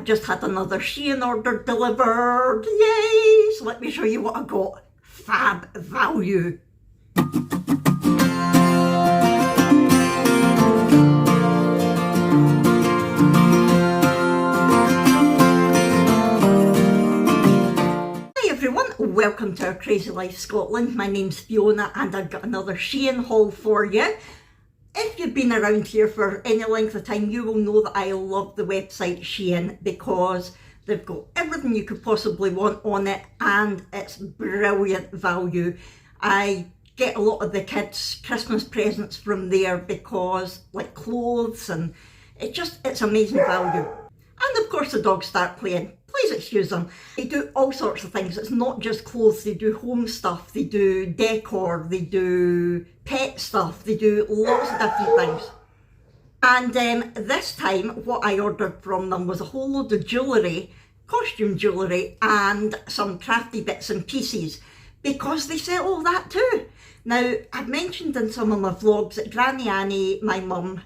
just had another Shein order delivered. Yay! So let me show you what I got. Fab value. Welcome to our Crazy Life Scotland. My name's Fiona and I've got another Shein haul for you. If you've been around here for any length of time, you will know that I love the website Shein because they've got everything you could possibly want on it and it's brilliant value. I get a lot of the kids' Christmas presents from there because like clothes and it's amazing value. And of course the dogs start playing. Please excuse them. They do all sorts of things. It's not just clothes. They do home stuff. They do decor. They do pet stuff. They do lots of different things. And this time what I ordered from them was a whole load of jewellery, costume jewellery and some crafty bits and pieces because they sell all that too. Now I've mentioned in some of my vlogs that Granny Annie, my mum,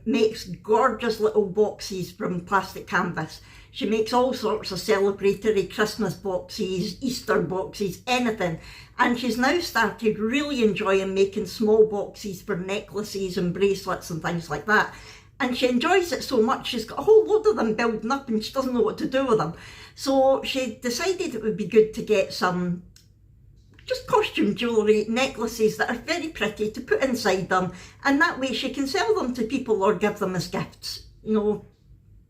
makes gorgeous little boxes from plastic canvas. She makes all sorts of celebratory Christmas boxes, Easter boxes, anything. And she's now started really enjoying making small boxes for necklaces and bracelets and things like that. And she enjoys it so much, she's got a whole load of them building up and she doesn't know what to do with them. So she decided it would be good to get some just costume jewellery, necklaces that are very pretty to put inside them. And that way she can sell them to people or give them as gifts. You know,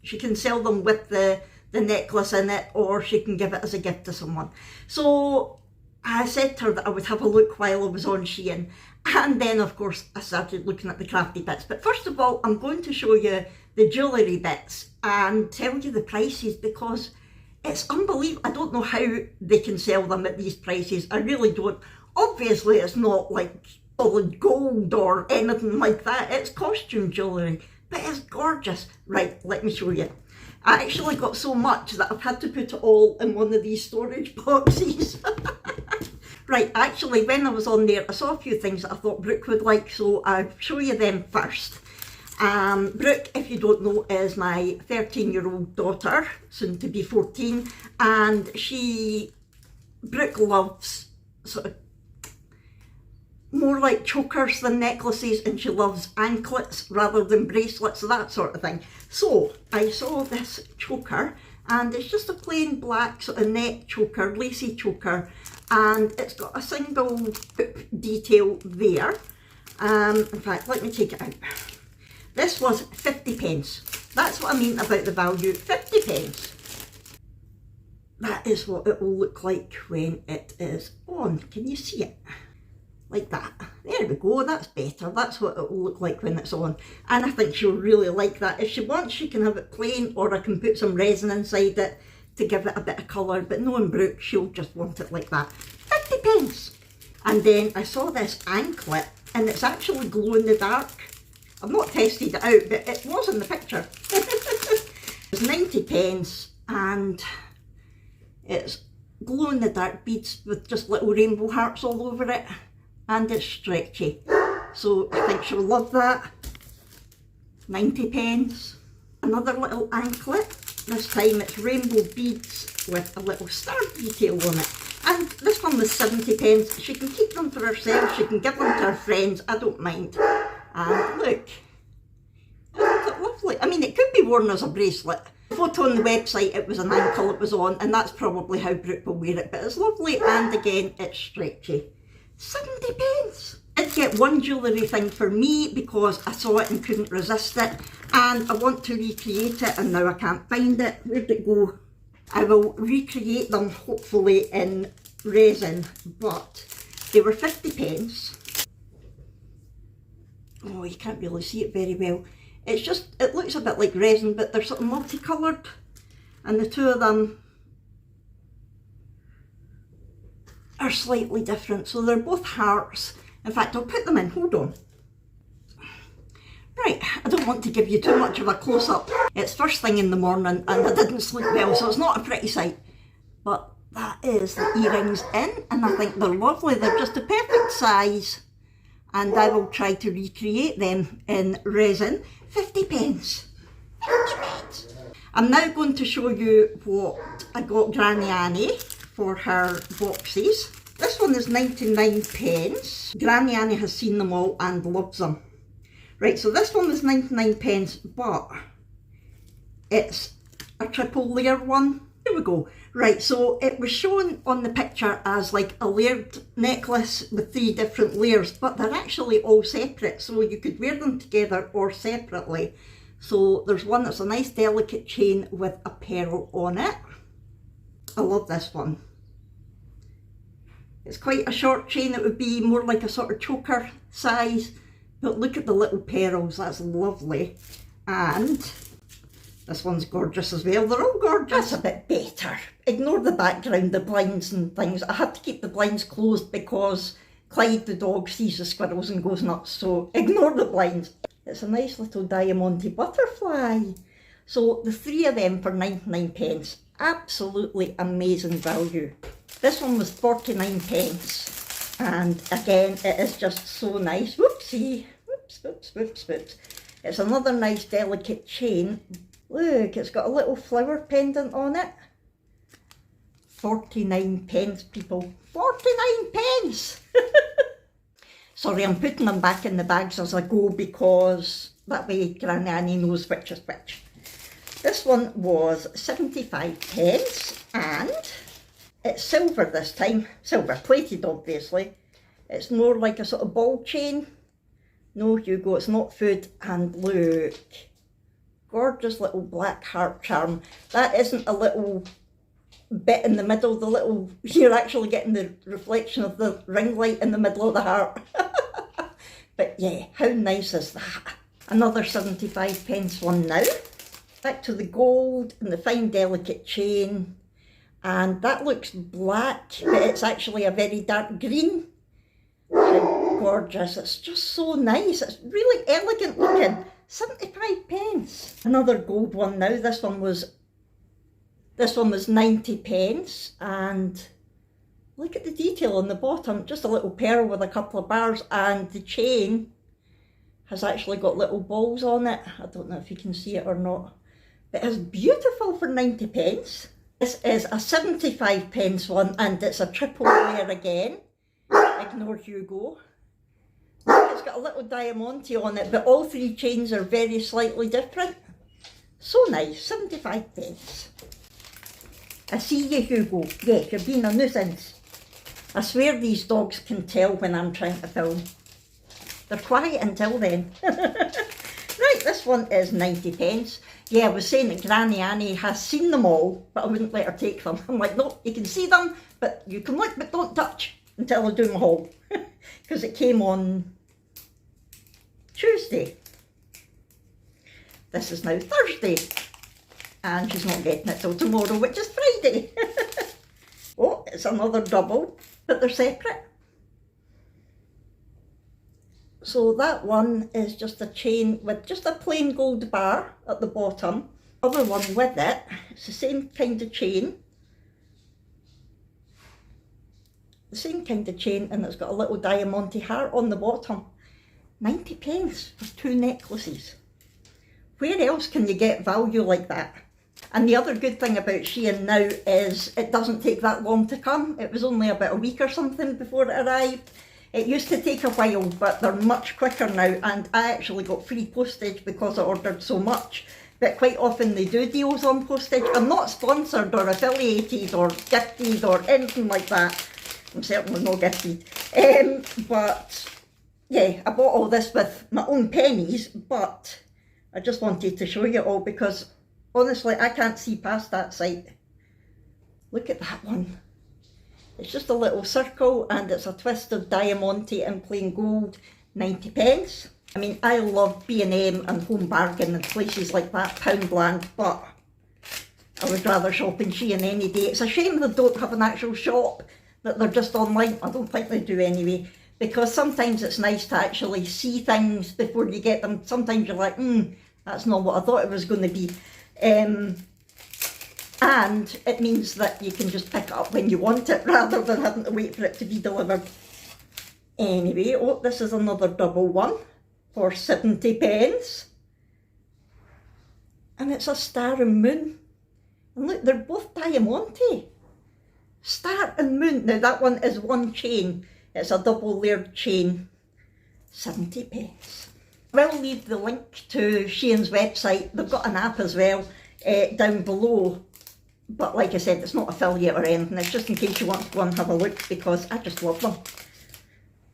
she can sell them with the necklace in it or she can give it as a gift to someone. So I said to her that I would have a look while I was on Shein. And then of course I started looking at the crafty bits. But first of all, I'm going to show you the jewellery bits and tell you the prices because it's unbelievable. I don't know how they can sell them at these prices. I really don't. Obviously it's not like solid gold or anything like that. It's costume jewellery. But it's gorgeous. Right, let me show you. I actually got so much that I've had to put it all in one of these storage boxes. Right, actually when I was on there I saw a few things that I thought Brooke would like, so I'll show you them first. Brooke, if you don't know, is my 13-year-old daughter, soon to be 14, and Brooke loves sort of more like chokers than necklaces, and she loves anklets rather than bracelets, that sort of thing. So I saw this choker and it's just a plain black sort of neck choker, lacy choker, and it's got a single hoop detail there. In fact, let me take it out. This was 50 pence. That's what I mean about the value, 50 pence. That is what it will look like when it is on. Can you see it? Like that. There we go, that's better. That's what it will look like when it's on. And I think she'll really like that. If she wants, she can have it plain or I can put some resin inside it to give it a bit of colour. But knowing Brooke, she'll just want it like that. 50 pence. And then I saw this anklet and it's actually glow in the dark. I've not tested it out, but it was in the picture. It's 90 pence and it's glow in the dark beads with just little rainbow hearts all over it. And it's stretchy. So I think she'll love that. 90 pence. Another little anklet. This time it's rainbow beads with a little star detail on it. And this one was 70 pence. She can keep them for herself, she can give them to her friends, I don't mind. And look, isn't it lovely? I mean, it could be worn as a bracelet. The photo on the website, it was an ankle it was on, and that's probably how Brooke will wear it, but it's lovely, and again, it's stretchy. 70 pence! I did get one jewellery thing for me because I saw it and couldn't resist it, and I want to recreate it, and now I can't find it. Where'd it go? I will recreate them, hopefully, in resin, but they were 50 pence. Oh, you can't really see it very well. It's just, it looks a bit like resin, but they're sort of multicoloured. And the two of them are slightly different. So they're both hearts. In fact, I'll put them in, hold on. Right, I don't want to give you too much of a close-up. It's first thing in the morning and I didn't sleep well, so it's not a pretty sight. But that is the earrings in, and I think they're lovely. They're just a perfect size. And I will try to recreate them in resin. 50 pence. 50 pence. I'm now going to show you what I got Granny Annie for her boxes. This one is 99 pence. Granny Annie has seen them all and loves them. Right, so this one is 99 pence, but it's a triple layer one. Here we go. Right, so it was shown on the picture as like a layered necklace with 3 different layers, but they're actually all separate, so you could wear them together or separately. So there's one that's a nice delicate chain with a pearl on it. I love this one. It's quite a short chain, it would be more like a sort of choker size, but look at the little pearls, that's lovely. And this one's gorgeous as well, they're all gorgeous. That's a bit better. Ignore the background, the blinds and things. I had to keep the blinds closed because Clyde the dog sees the squirrels and goes nuts, so ignore the blinds. It's a nice little diamante butterfly. So the 3 of them for 99 pence. Absolutely amazing value. This one was 49 pence. And again, it is just so nice. Whoopsie. Whoops, whoops, whoops, whoops. It's another nice delicate chain. Look, it's got a little flower pendant on it. 49 pence, people. 49 pence! Sorry, I'm putting them back in the bags as I go because that way Granny Annie knows which is which. This one was 75 pence and it's silver this time. Silver plated, obviously. It's more like a sort of ball chain. No, Hugo, it's not food. And look, gorgeous little black heart charm. That isn't a little bit in the middle, the little, you're actually getting the reflection of the ring light in the middle of the heart. But yeah, how nice is that? Another 75 pence one now. Back to the gold and the fine delicate chain. And that looks black, but it's actually a very dark green. How gorgeous, it's just so nice. It's really elegant looking. 75 pence. Another gold one now. This one was 90 pence, and look at the detail on the bottom, just a little pearl with a couple of bars, and the chain has actually got little balls on it. I don't know if you can see it or not, but it's beautiful for 90 pence. This is a 75 pence one, and it's a triple layer again. Ignore Hugo. Look, it's got a little diamante on it, but all 3 chains are very slightly different. So nice, 75 pence. I see you, Hugo. Yeah, you're being a nuisance. I swear these dogs can tell when I'm trying to film. They're quiet until then. Right, this one is 90 pence. Yeah, I was saying that Granny Annie has seen them all, but I wouldn't let her take them. I'm like, no, you can see them, but you can look, but don't touch until I do my haul. Because it came on Tuesday. This is now Thursday. And she's not getting it till tomorrow, which is Friday. Oh, it's another double, but they're separate. So that one is just a chain with just a plain gold bar at the bottom. Other one with it, it's the same kind of chain. The same kind of chain, and it's got a little diamante heart on the bottom. 90 pence for 2 necklaces. Where else can you get value like that? And the other good thing about Shein now is it doesn't take that long to come. It was only about a week or something before it arrived. It used to take a while, but they're much quicker now, and I actually got free postage because I ordered so much. But quite often they do deals on postage. I'm not sponsored or affiliated or gifted or anything like that. I'm certainly not gifted. But yeah, I bought all this with my own pennies, but I just wanted to show you all because honestly, I can't see past that site. Look at that one. It's just a little circle and it's a twisted diamante in plain gold, 90 pence. I mean, I love B&M and Home Bargain and places like that, Poundland, but I would rather shop in Shein any day. It's a shame they don't have an actual shop, that they're just online. I don't think they do anyway, because sometimes it's nice to actually see things before you get them. Sometimes you're like, that's not what I thought it was going to be. And it means that you can just pick it up when you want it rather than having to wait for it to be delivered. Anyway, oh, this is another double one for 70 pence. And it's a star and moon. And look, they're both diamante. Star and moon. Now that one is one chain. It's a double layered chain. 70p. I will leave the link to Shein's website. They've got an app as well down below. But like I said, it's not affiliate or anything. It's just in case you want to go and have a look, because I just love them.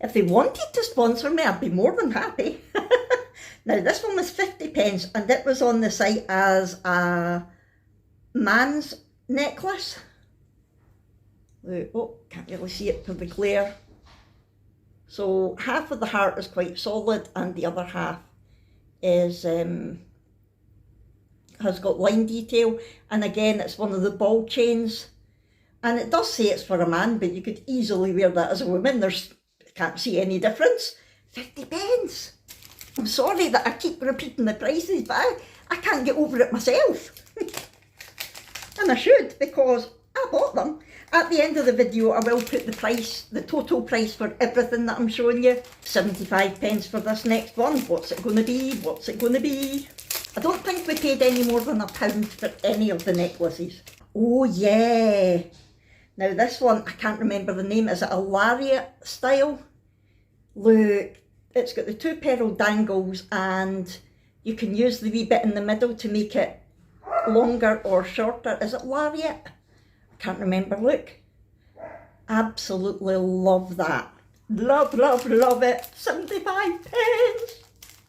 If they wanted to sponsor me, I'd be more than happy. Now this one was 50p, and it was on the site as a man's necklace. Oh, can't really see it for the glare. So half of the heart is quite solid, and the other half is has got line detail. And again, it's one of the ball chains, and it does say it's for a man, but you could easily wear that as a woman. Can't see any difference. 50p. I'm sorry that I keep repeating the prices, but I can't get over it myself. And I should, because I bought them. At the end of the video, I will put the price, the total price for everything that I'm showing you. 75p for this next one. What's it going to be? What's it going to be? I don't think we paid any more than £1 for any of the necklaces. Oh yeah. Now this one, I can't remember the name. Is it a lariat style? Look, it's got the two pearl dangles, and you can use the wee bit in the middle to make it longer or shorter. Is it lariat? I can't remember. Look. Absolutely love that. Love, love, love it. 75p.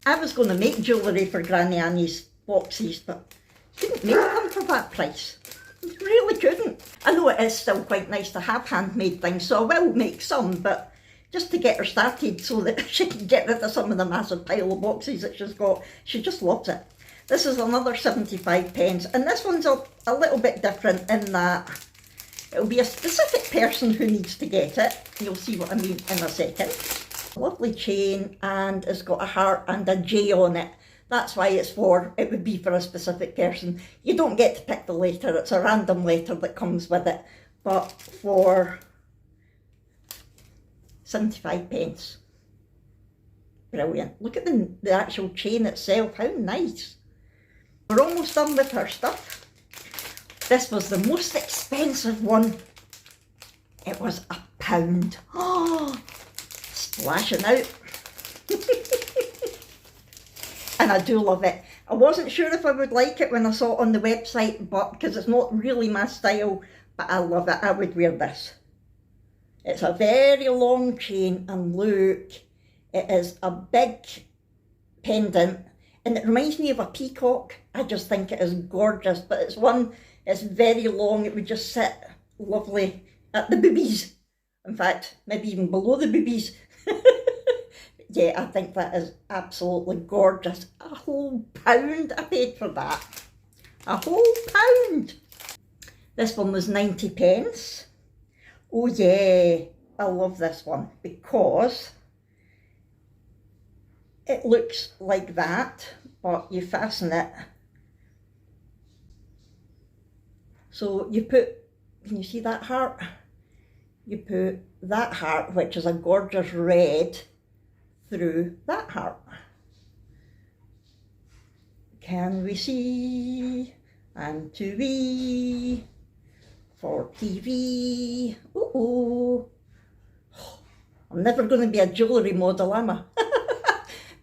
I was going to make jewellery for Granny Annie's boxes, but couldn't make them for that price. Really couldn't. I know it is still quite nice to have handmade things, so I will make some, but just to get her started so that she can get rid of some of the massive pile of boxes that she's got. She just loves it. This is another 75p, and this one's a little bit different in that it'll be a specific person who needs to get it. You'll see what I mean in a second. Lovely chain, and it's got a heart and a J on it. That's why it would be for a specific person. You don't get to pick the letter, it's a random letter that comes with it. But for 75p. Brilliant. Look at the actual chain itself, how nice. We're almost done with her stuff. This was the most expensive one. It was £1. Oh, splashing out. And I do love it. I wasn't sure if I would like it when I saw it on the website, but because it's not really my style, but I love it. I would wear this. It's a very long chain, and look, it is a big pendant, and it reminds me of a peacock. I just think it is gorgeous, but it's very long. It would just sit lovely at the boobies. In fact, maybe even below the boobies. Yeah, I think that is absolutely gorgeous. A whole £1 I paid for that. A whole £1. This one was 90p. Oh yeah, I love this one because it looks like that, but you fasten it. So you put, can you see that heart? You put that heart, which is a gorgeous red, through that heart. Can we see? And to be for TV. Uh-oh. I'm never going to be a jewellery model, am I?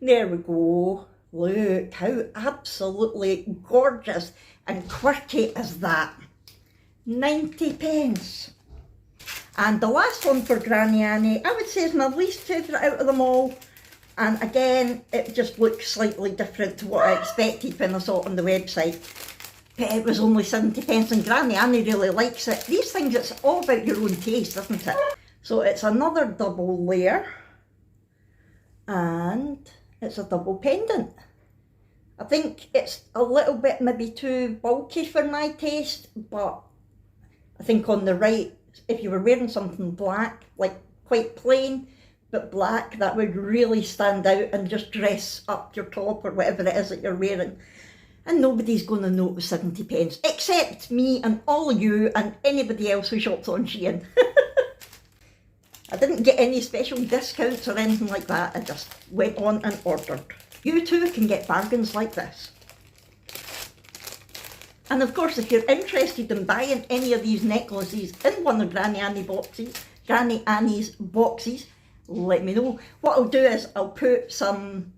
There we go. Look how absolutely gorgeous and quirky is that. 90p. And the last one for Granny Annie, I would say is my least favourite out of them all. And again, it just looks slightly different to what I expected when I saw it on the website. But it was only 70p, and Granny Annie really likes it. These things, it's all about your own taste, isn't it? So it's another double layer, and it's a double pendant. I think it's a little bit maybe too bulky for my taste, but I think on the right, if you were wearing something black, like quite plain, but black, that would really stand out and just dress up your top or whatever it is that you're wearing. And nobody's going to know it was 70p, except me and all of you and anybody else who shops on Shein. I didn't get any special discounts or anything like that, I just went on and ordered. You too can get bargains like this. And of course, if you're interested in buying any of these necklaces in one of Granny Annie's boxes, let me know. What I'll do is I'll put some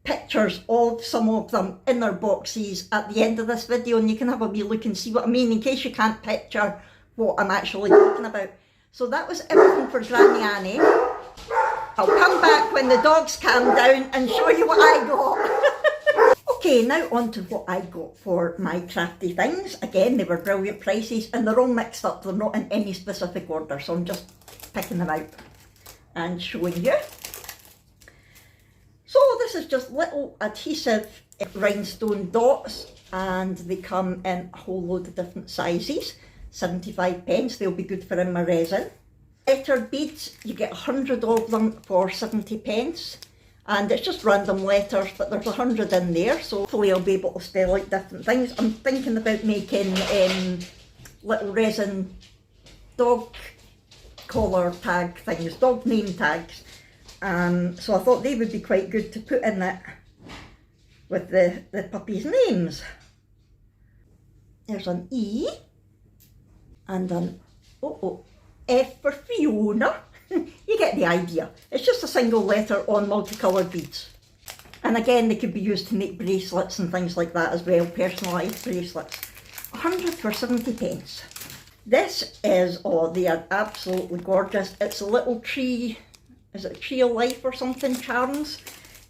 pictures of some of them in their boxes at the end of this video, and you can have a wee look and see what I mean in case you can't picture what I'm actually talking about. So that was everything for Granny Annie. I'll come back when the dogs calm down and show you what I got. Okay, now on to what I got for my crafty things. Again, they were brilliant prices and they're all mixed up. They're not in any specific order, so I'm just picking them out and showing you. So this is just little adhesive rhinestone dots, and they come in a whole load of different sizes. 75p, they'll be good for in my resin. Letter beads, you get 100 of them for 70p, and it's just random letters, but there's 100 in there, so hopefully I'll be able to spell out different things. I'm thinking about making little resin dog collar tag things, dog name tags, so I thought they would be quite good to put in it with the puppies' names. There's an E and an F for Fiona. You get the idea. It's just a single letter on multicoloured beads. And again, they could be used to make bracelets and things like that as well, personalised bracelets. 100 for 70p. This is, oh, they are absolutely gorgeous. It's a little tree, is it Tree of Life or something, charms.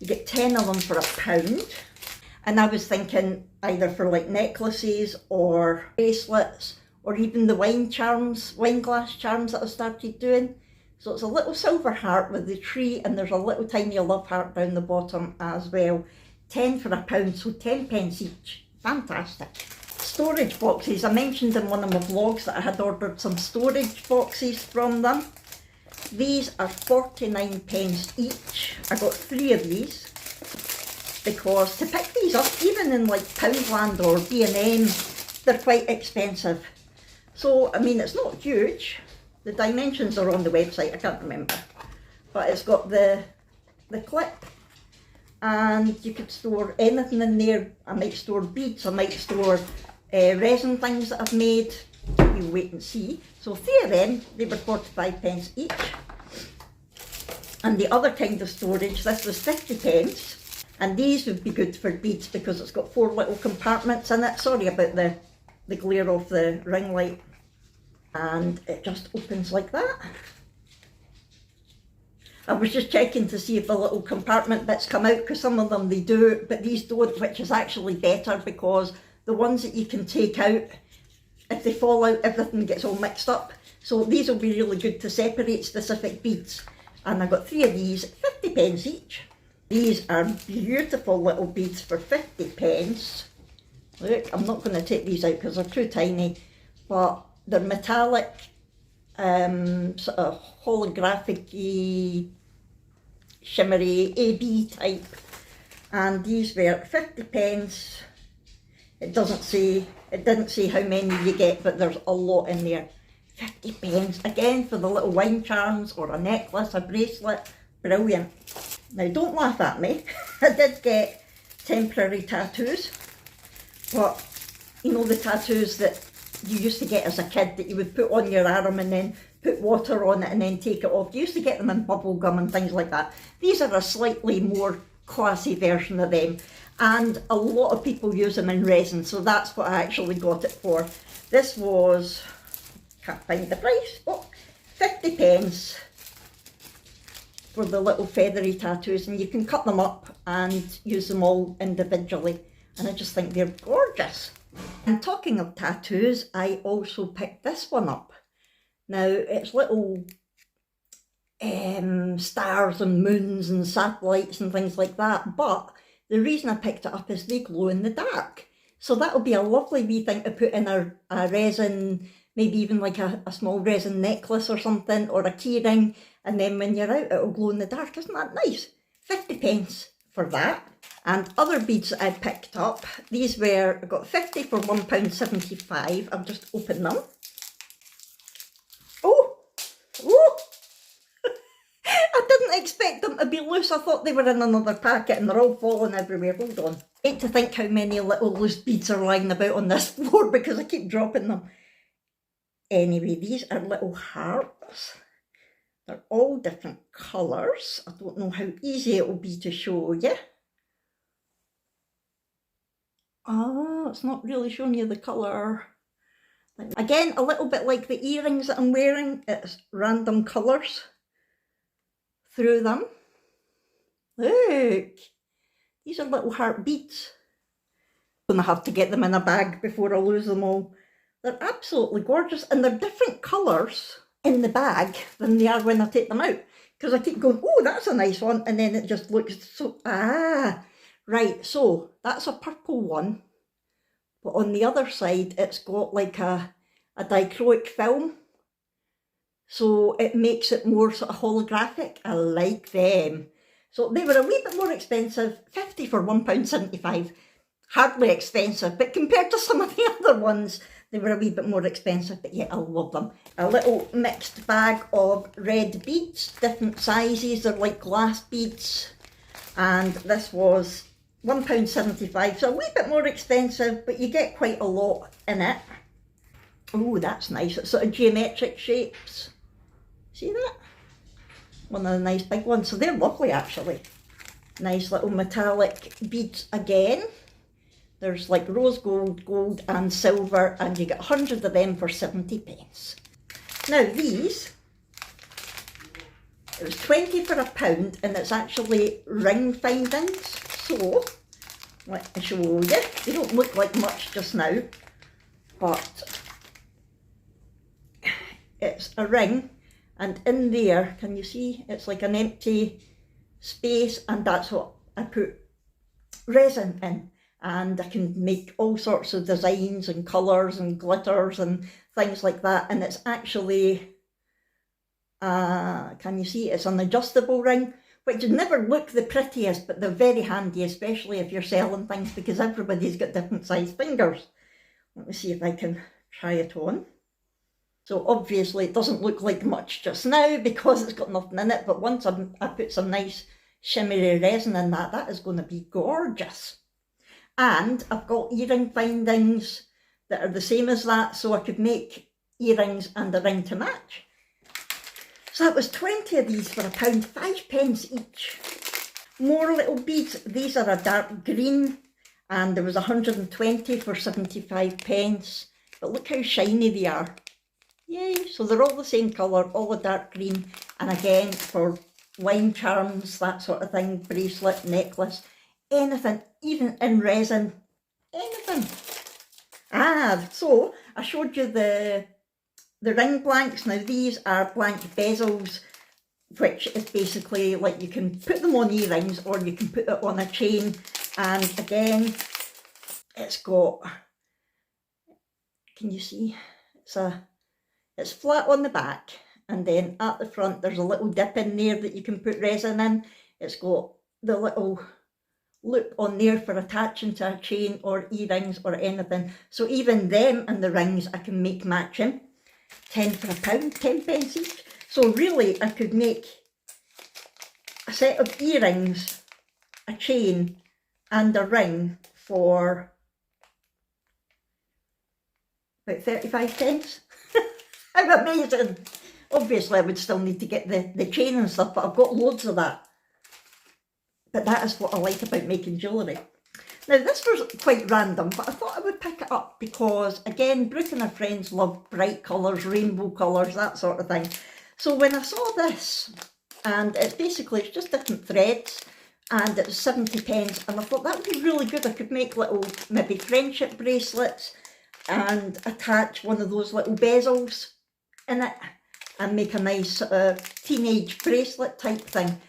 You get 10 of them for £1. And I was thinking either for like necklaces or bracelets, or even the wine glass charms that I started doing. So it's a little silver heart with the tree, and there's a little tiny love heart down the bottom as well. 10 for £1, so 10p each. Fantastic. Storage boxes. I mentioned in one of my vlogs that I had ordered some storage boxes from them. These are 49p each. I got 3 of these because to pick these up, even in like Poundland or B&M, they're quite expensive. So, I mean, it's not huge. The dimensions are on the website, I can't remember. But it's got the clip, and you could store anything in there. I might store beads, I might store resin things that I've made. You wait and see. So 3 of them, they were 45p each. And the other kind of storage, this was 50p. And these would be good for beads because it's got 4 little compartments in it. Sorry about the glare of the ring light, and it just opens like that. I was just checking to see if the little compartment bits come out, because some of them they do, but these don't, which is actually better, because the ones that you can take out, if they fall out, everything gets all mixed up. So these will be really good to separate specific beads. And I got 3 of these, 50p each. These are beautiful little beads for 50p. Look, I'm not going to take these out because they're too tiny, but they're metallic, sort of holographic-y, shimmery, AB type. And these were 50p. It didn't say how many you get, but there's a lot in there. 50p, again, for the little wine charms or a necklace, a bracelet, brilliant. Now don't laugh at me, I did get temporary tattoos. But, you know, the tattoos that you used to get as a kid that you would put on your arm and then put water on it and then take it off. You used to get them in bubble gum and things like that. These are a slightly more classy version of them. And a lot of people use them in resin, so that's what I actually got it for. This was, can't find the price, 50p for the little feathery tattoos, and you can cut them up and use them all individually. And I just think they're gorgeous. And talking of tattoos, I also picked this one up. Now, it's little stars and moons and satellites and things like that, but the reason I picked it up is they glow in the dark. So that'll be a lovely wee thing to put in a resin, maybe even like a small resin necklace or something, or a key ring, and then when you're out it'll glow in the dark. Isn't that nice? 50p for that. And other beads that I picked up, these were, I got 50 for £1.75. I've just opened them. Oh! I didn't expect them them to be loose. I thought they were in another packet and they're all falling everywhere. Hold on. I hate to think how many little loose beads are lying about on this floor because I keep dropping them. Anyway, these are little hearts. They're all different colours. I don't know how easy it will be to show you. Ah, it's not really showing you the colour. Again, a little bit like the earrings that I'm wearing. It's random colours through them. Look, these are little heart beads. I'm going to have to get them in a bag before I lose them all. They're absolutely gorgeous, and they're different colours in the bag than they are when I take them out. Because I keep going, oh, that's a nice one, and then it just looks so, right, so that's a purple one. But on the other side, it's got like a dichroic film. So it makes it more sort of holographic. I like them. So they were a wee bit more expensive, 50 for £1.75. Hardly expensive, but compared to some of the other ones, they were a wee bit more expensive, but yeah, I love them. A little mixed bag of red beads, different sizes. They're like glass beads. And this was £1.75, so a wee bit more expensive, but you get quite a lot in it. Oh, that's nice. It's sort of geometric shapes. See that? One of the nice big ones. So they're lovely, actually. Nice little metallic beads again. There's like rose gold, gold and silver, and you get 100 of them for 70p. Now these, it was 20 for £1, and it's actually ring findings. So, let me show you. They don't look like much just now, but it's a ring, and in there, can you see, it's like an empty space, and that's what I put resin in. And I can make all sorts of designs and colours and glitters and things like that. And it's actually, can you see, it's an adjustable ring, which never look the prettiest, but they're very handy, especially if you're selling things, because everybody's got different sized fingers. Let me see if I can try it on. So obviously it doesn't look like much just now because it's got nothing in it, but once I put some nice shimmery resin in that, that is going to be gorgeous. And I've got earring findings that are the same as that, so I could make earrings and a ring to match. So that was 20 of these for £1, 5p each. More little beads. These are a dark green, and there was 120 for 75p. But look how shiny they are. Yay! So they're all the same colour, all a dark green. And again, for wine charms, that sort of thing, bracelet, necklace, anything, even in resin, anything. So I showed you the ring blanks. Now these are blank bezels, which is basically like you can put them on earrings or you can put it on a chain. And again, it's got, can you see, it's flat on the back, and then at the front there's a little dip in there that you can put resin in. It's got the little loop on there for attaching to a chain or earrings or anything. So even them and the rings I can make matching. 10 for £1, 10p each. So really I could make a set of earrings, a chain and a ring for about 35p. How amazing. Obviously I would still need to get the chain and stuff, but I've got loads of that. But that is what I like about making jewellery. Now this was quite random, but I thought I would pick it up because, again, Brooke and her friends love bright colours, rainbow colours, that sort of thing. So when I saw this, and it's just different threads, and it's 70p, and I thought that would be really good. I could make little, maybe friendship bracelets, and attach one of those little bezels in it, and make a nice teenage bracelet type thing.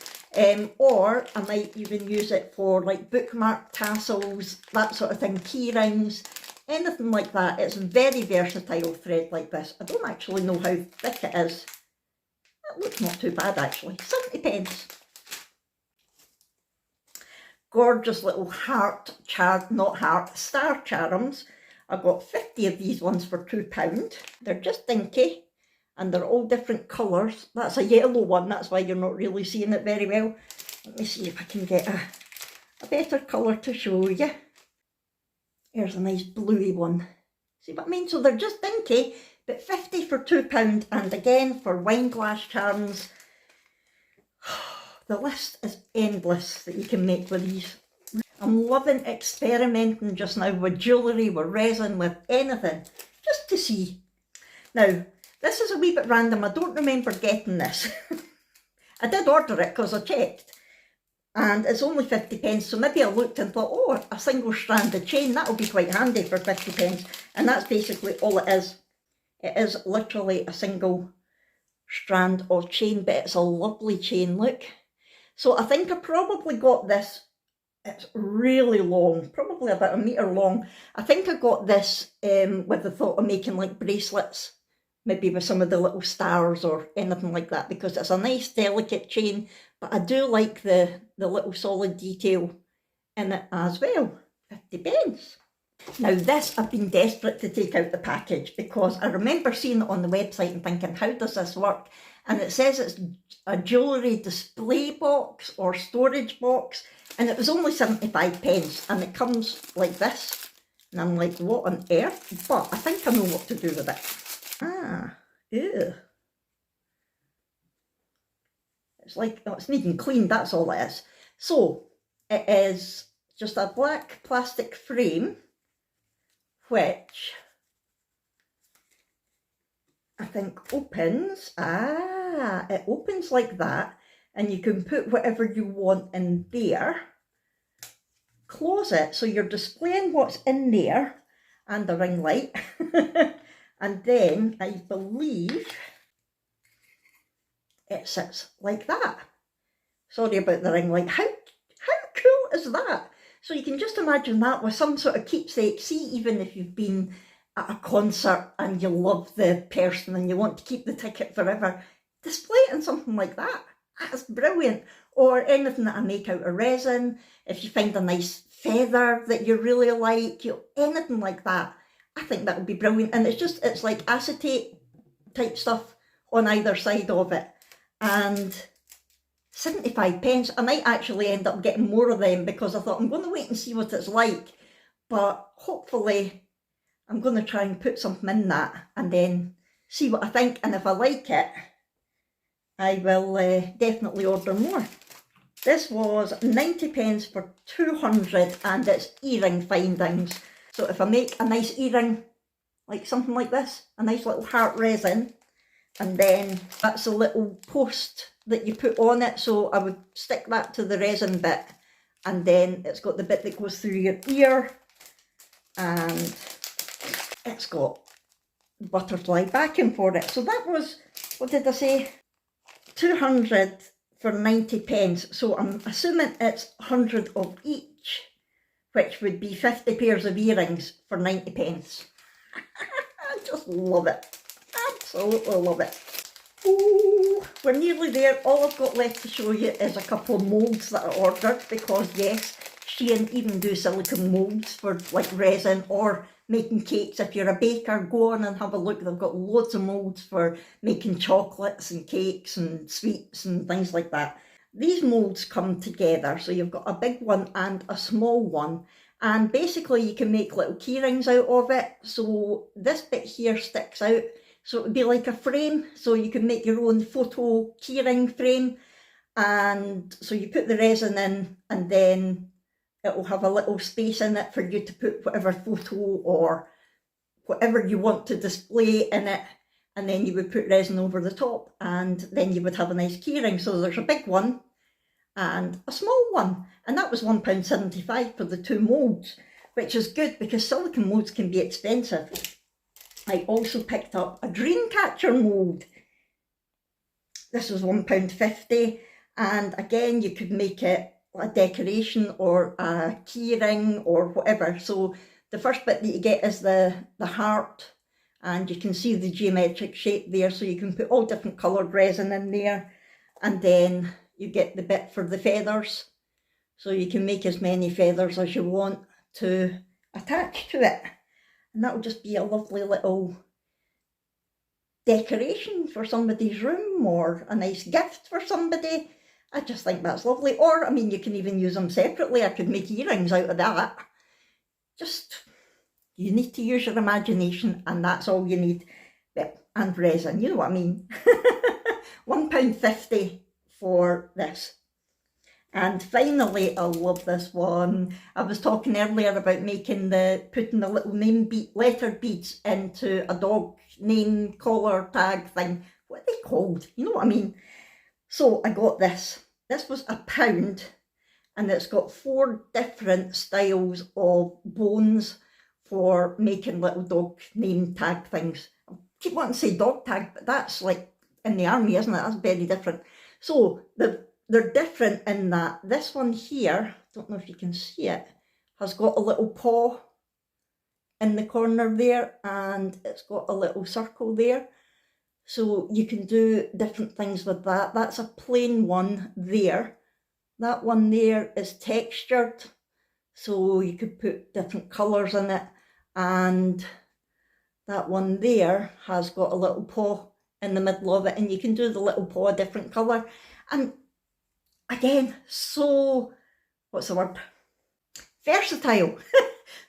Or I might even use it for like bookmark tassels, that sort of thing, key rings, anything like that. It's very versatile thread like this. I don't actually know how thick it is. That looks not too bad actually. 70p. Gorgeous little star charms. I got 50 of these ones for £2. They're just dinky. and they're all different colours. That's a yellow one, that's why you're not really seeing it very well. Let me see if I can get a better colour to show you. Here's a nice bluey one. See what I mean? So they're just dinky, but 50 for £2. And again, for wine glass charms, the list is endless that you can make with these. I'm loving experimenting just now with jewellery, with resin, with anything, just to see. Now, this is a wee bit random. I don't remember getting this. I did order it because I checked. And it's only 50p, so maybe I looked and thought, oh, a single stranded chain, that'll be quite handy for 50p. And that's basically all it is. It is literally a single strand of chain, but it's a lovely chain, look. So I think I probably got this, it's really long, probably about a metre long. I think I got this with the thought of making like bracelets, maybe with some of the little stars or anything like that, because it's a nice delicate chain, but I do like the little solid detail in it as well. 50p. Now this, I've been desperate to take out the package because I remember seeing it on the website and thinking, how does this work? And it says it's a jewellery display box or storage box, and it was only 75p, and it comes like this. And I'm like, what on earth? But I think I know what to do with it. Ah, ew. It's like, oh, it's needing cleaned, that's all it is. So, it is just a black plastic frame, which I think opens. Ah, it opens like that, and you can put whatever you want in there. Close it, so you're displaying what's in there, and the ring light. And then, I believe, it sits like that. Sorry about the ring light. How cool is that? So you can just imagine that with some sort of keepsake. See, even if you've been at a concert and you love the person and you want to keep the ticket forever, display it in something like that. That's brilliant. Or anything that I make out of resin. If you find a nice feather that you really like, anything like that, I think that would be brilliant. And it's like acetate type stuff on either side of it. And 75p. I might actually end up getting more of them because I thought I'm going to wait and see what it's like. But hopefully I'm going to try and put something in that and then see what I think. And if I like it, I will definitely order more. This was 90p for 200, and it's earring findings. So if I make a nice earring, like something like this, a nice little heart resin, and then that's a little post that you put on it. So I would stick that to the resin bit, and then it's got the bit that goes through your ear, and it's got butterfly backing for it. So that was, what did I say? 200 for 90p. So I'm assuming it's 100 of each, which would be 50 pairs of earrings for 90p. I just love it. Absolutely love it. Ooh, we're nearly there. All I've got left to show you is a couple of moulds that I ordered, because yes, Shein even do silicone moulds for like resin or making cakes. If you're a baker, go on and have a look. They've got loads of moulds for making chocolates and cakes and sweets and things like that. These moulds come together, so you've got a big one and a small one, and basically you can make little key rings out of it. So this bit here sticks out, so it would be like a frame, so you can make your own photo keyring frame. And so you put the resin in, and then it will have a little space in it for you to put whatever photo or whatever you want to display in it, and then you would put resin over the top, and then you would have a nice keyring. So there's a big one and a small one, and that was £1.75 for the two moulds, which is good because silicone moulds can be expensive. I also picked up a dream catcher mould. This was £1.50, and again you could make it a decoration or a key ring or whatever. So the first bit that you get is the heart, and you can see the geometric shape there, so you can put all different coloured resin in there. And then you get the bit for the feathers, so you can make as many feathers as you want to attach to it. And that will just be a lovely little decoration for somebody's room or a nice gift for somebody. I just think that's lovely. Or, I mean, you can even use them separately. I could make earrings out of that. Just, you need to use your imagination, and that's all you need. And resin, you know what I mean. £1.50 for this. And finally, I love this one. I was talking earlier about putting the little letter beads into a dog name collar tag thing. What are they called? You know what I mean? So I got this. This was £1, and it's got 4 different styles of bones for making little dog name tag things. I keep wanting to say dog tag, but that's like in the army, isn't it? That's very different. So they're different in that this one here, don't know if you can see it, has got a little paw in the corner there, and it's got a little circle there. So you can do different things with that. That's a plain one there. That one there is textured, so you could put different colours in it. And that one there has got a little paw in the middle of it, and you can do the little paw a different colour. And again, so, what's the word? Versatile.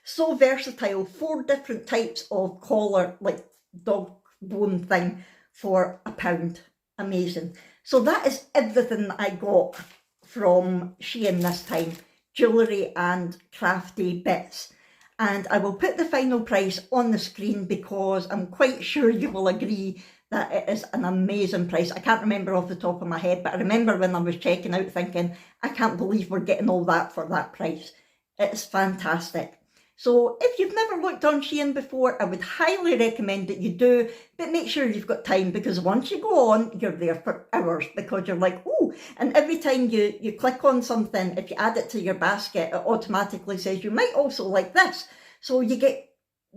So versatile. 4 different types of collar, like dog bone thing, for £1. Amazing. So that is everything that I got from Shein this time. Jewellery and crafty bits. And I will put the final price on the screen because I'm quite sure you will agree that it is an amazing price. I can't remember off the top of my head, but I remember when I was checking out thinking, I can't believe we're getting all that for that price. It's fantastic. So if you've never looked on Shein before, I would highly recommend that you do, but make sure you've got time, because once you go on, you're there for hours, because you're like, oh, and every time you click on something, if you add it to your basket, it automatically says you might also like this. So you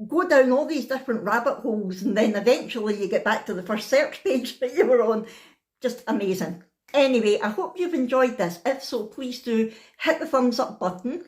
go down all these different rabbit holes, and then eventually you get back to the first search page that you were on. Just amazing. Anyway, I hope you've enjoyed this. If so, please do hit the thumbs up button.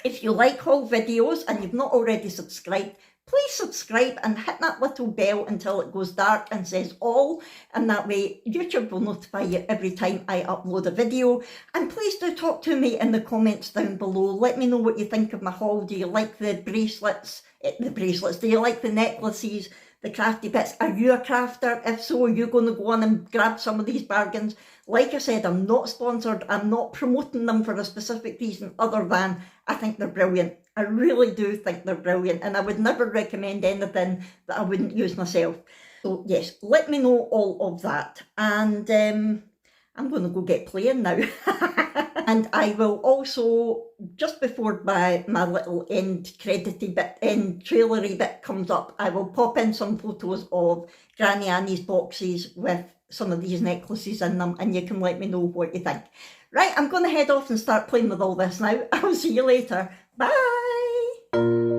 If you like haul videos and you've not already subscribed, please subscribe and hit that little bell until it goes dark and says all, and that way YouTube will notify you every time I upload a video. And please do talk to me in the comments down below. Let me know what you think of my haul. Do you like the bracelets? Do you like the necklaces, the crafty bits? Are you a crafter? If so, are you going to go on and grab some of these bargains? Like I said, I'm not sponsored. I'm not promoting them for a specific reason other than I think they're brilliant. I really do think they're brilliant, and I would never recommend anything that I wouldn't use myself. So yes, let me know all of that. And I'm going to go get playing now. And I will also, just before my little end trailery bit comes up, I will pop in some photos of Granny Annie's boxes with some of these necklaces in them, and you can let me know what you think. Right, I'm going to head off and start playing with all this now. I'll see you later. Bye!